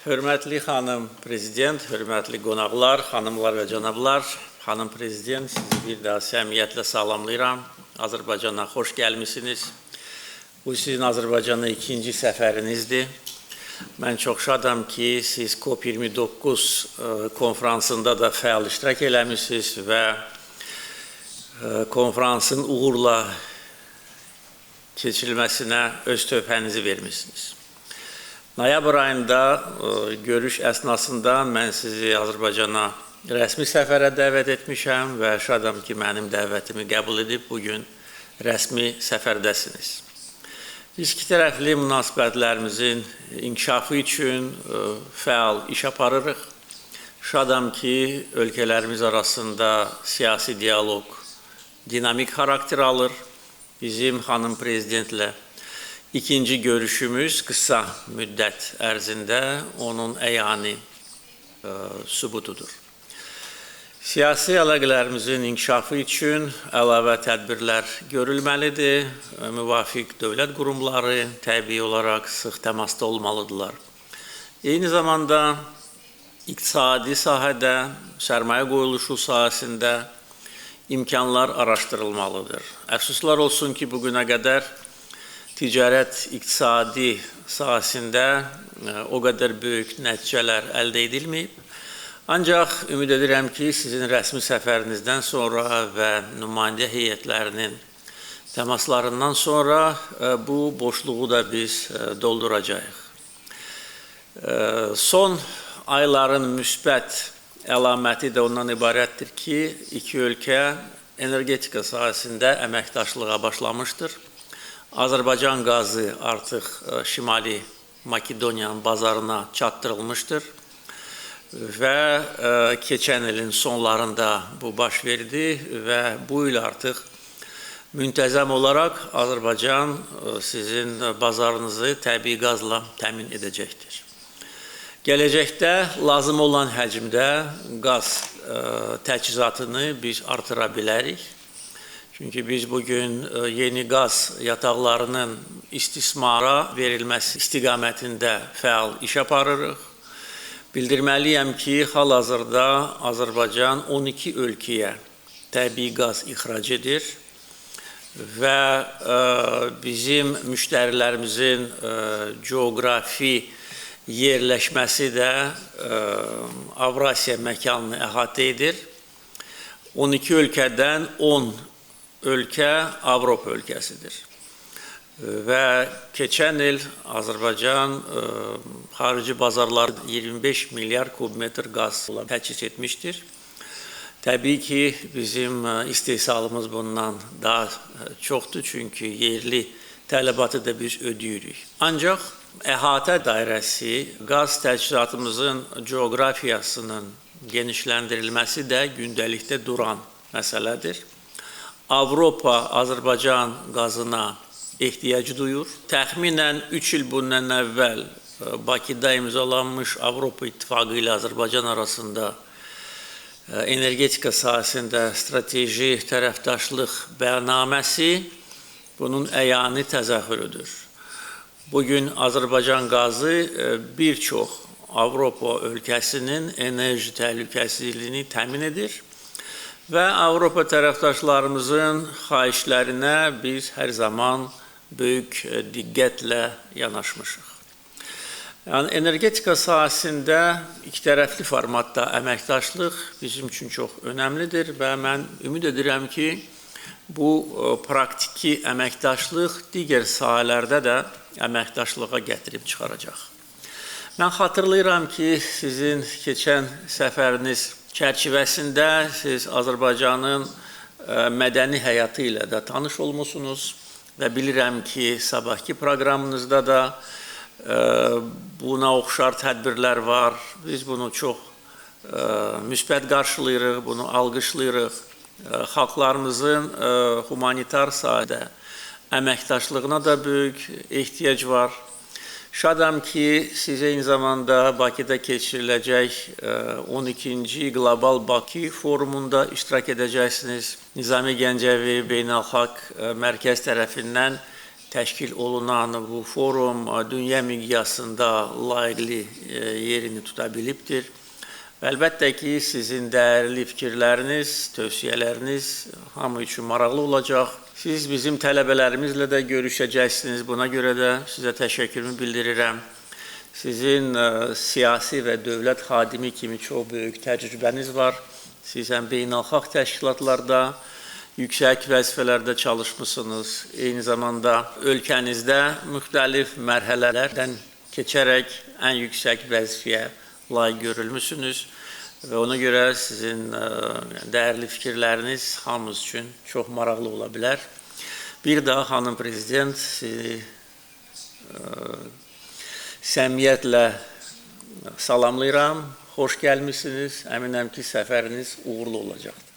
Hörmətli xanım prezident, hörmətli qonaqlar, xanımlar və cənablar, xanım prezident, sizi bir daha səmiyyətlə salamlayıram. Azərbaycana xoş gəlmisiniz. Bu sizin Azərbaycana ikinci səfərinizdir. Mən çox şadam ki, siz COP29 konferansında da fəal iştirak eləmişsiniz və konferansın uğurla keçirilməsinə öz töhfənizi vermişsiniz. Noyabr ayında görüş əsnasında mən sizi Azərbaycana rəsmi səfərə dəvət etmişəm və şadam ki, mənim dəvətimi qəbul edib bugün rəsmi səfərdəsiniz. Biz iki tərəfli münasibətlərimizin inkişafı üçün fəal iş aparırıq. Şadam ki, ölkələrimiz arasında siyasi diyaloq dinamik xarakter alır. Bizim xanım prezidentlə İkinci görüşümüz qısa müddət ərzində onun əyani sübutudur. Siyasi əlaqələrimizin inkişafı üçün əlavə tədbirlər görülməlidir. Müvafiq dövlət qurumları təbii olaraq sıx təmasda olmalıdırlar. Eyni zamanda iqtisadi sahədə, sərmayə qoyuluşu sahəsində imkanlar araşdırılmalıdır. Əfsuslar olsun ki, bugünə qədər ticarət iqtisadi sahəsində o qədər böyük nəticələr əldə edilməyib. Ancaq ümid edirəm ki, sizin rəsmi səfərinizdən sonra və nümayəndə heyətlərinin təmaslarından sonra bu boşluğu da biz dolduracağıq. Son ayların müsbət əlaməti də ondan ibarətdir ki, iki ölkə energetika sahəsində əməkdaşlığa başlamışdır. Azərbaycan qazı artıq Şimali Makedoniyanın bazarına çatdırılmışdır və keçən ilin sonlarında bu baş verdi və bu il artıq müntəzəm olaraq Azərbaycan sizin bazarınızı təbii qazla təmin edəcəkdir. Gələcəkdə lazım olan həcmdə qaz təchizatını biz artıra bilərik. Çünki biz bugün yeni qaz yataqlarının istismara verilməsi istiqamətində fəal iş aparırıq. Bildirməliyəm ki, hal-hazırda Azərbaycan 12 ölkəyə təbii qaz ixrac edir və bizim müştərilərimizin coğrafi yerləşməsi də Avrasiya məkanını əhatə edir. 12 ölkədən 10 ölkə Avropa ölkəsidir. Və keçən il Azərbaycan xarici bazarlarda 25 milyar kubmetr qaz təchiz etmişdir. Təbii ki, bizim istehsalımız bundan daha çoxdur, çünki yerli tələbatı da biz ödəyirik. Ancaq əhatə dairəsi qaz təchizatımızın coğrafiyasının genişləndirilməsi də gündəlikdə duran məsələdir. Avropa Azərbaycan qazına ehtiyac duyur. Təxminən 3 il bundan əvvəl Bakıda imzalanmış Avropa İttifaqı ilə Azərbaycan arasında energetika sahəsində strateji tərəfdaşlıq bəyannaməsi bunun əyani təzahürüdür. Bugün Azərbaycan qazı bir çox Avropa ölkəsinin enerji təhlükəsizliyini təmin edir və Avropa tərəfdaşlarımızın xahişlərinə biz hər zaman böyük diqqətlə yanaşmışıq. Yəni, energetika sahəsində iki tərəfli formatda əməkdaşlıq bizim üçün çox önəmlidir və mən ümid edirəm ki, bu praktiki əməkdaşlıq digər sahələrdə də əməkdaşlığa gətirib çıxaracaq. Mən xatırlayıram ki, sizin keçən səfəriniz çərçivəsində siz Azərbaycanın mədəni həyatı ilə də tanış olmusunuz və bilirəm ki, sabahki proqramınızda da buna oxşar tədbirlər var. Biz bunu çox müsbət qarşılayırıq, bunu alqışlayırıq. Xalqlarımızın humanitar sahədə əməkdaşlığına da böyük ehtiyac var. Şadam ki, siz eyni zamanda Bakıda keçiriləcək 12-ci Qlobal Bakı forumunda iştirak edəcəksiniz. Nizami Gəncəvi Beynəlxalq Mərkəz tərəfindən təşkil olunan bu forum dünya miqyasında layiqli yerini tuta bilibdir. Əlbəttə ki, sizin dəyərli fikirləriniz, tövsiyələriniz hamı üçün maraqlı olacaq. Siz bizim tələbələrimizlə də görüşəcəksiniz. Buna görə də sizə təşəkkürümü bildirirəm. Sizin siyasi və dövlət xadimi kimi çox böyük təcrübəniz var. Siz həm beynəlxalq təşkilatlarda, yüksək vəzifələrdə çalışmışsınız. Eyni zamanda ölkənizdə müxtəlif mərhələlərdən keçərək ən yüksək vəzifəyə layiq görülmüsünüz və ona görə sizin dəyərli fikirləriniz hamımız üçün çox maraqlı ola bilər. Bir daha xanım prezident sizi səmimiyyətlə salamlayıram. Xoş gəlmişsiniz. Əminəm ki, səfəriniz uğurlu olacaqdır.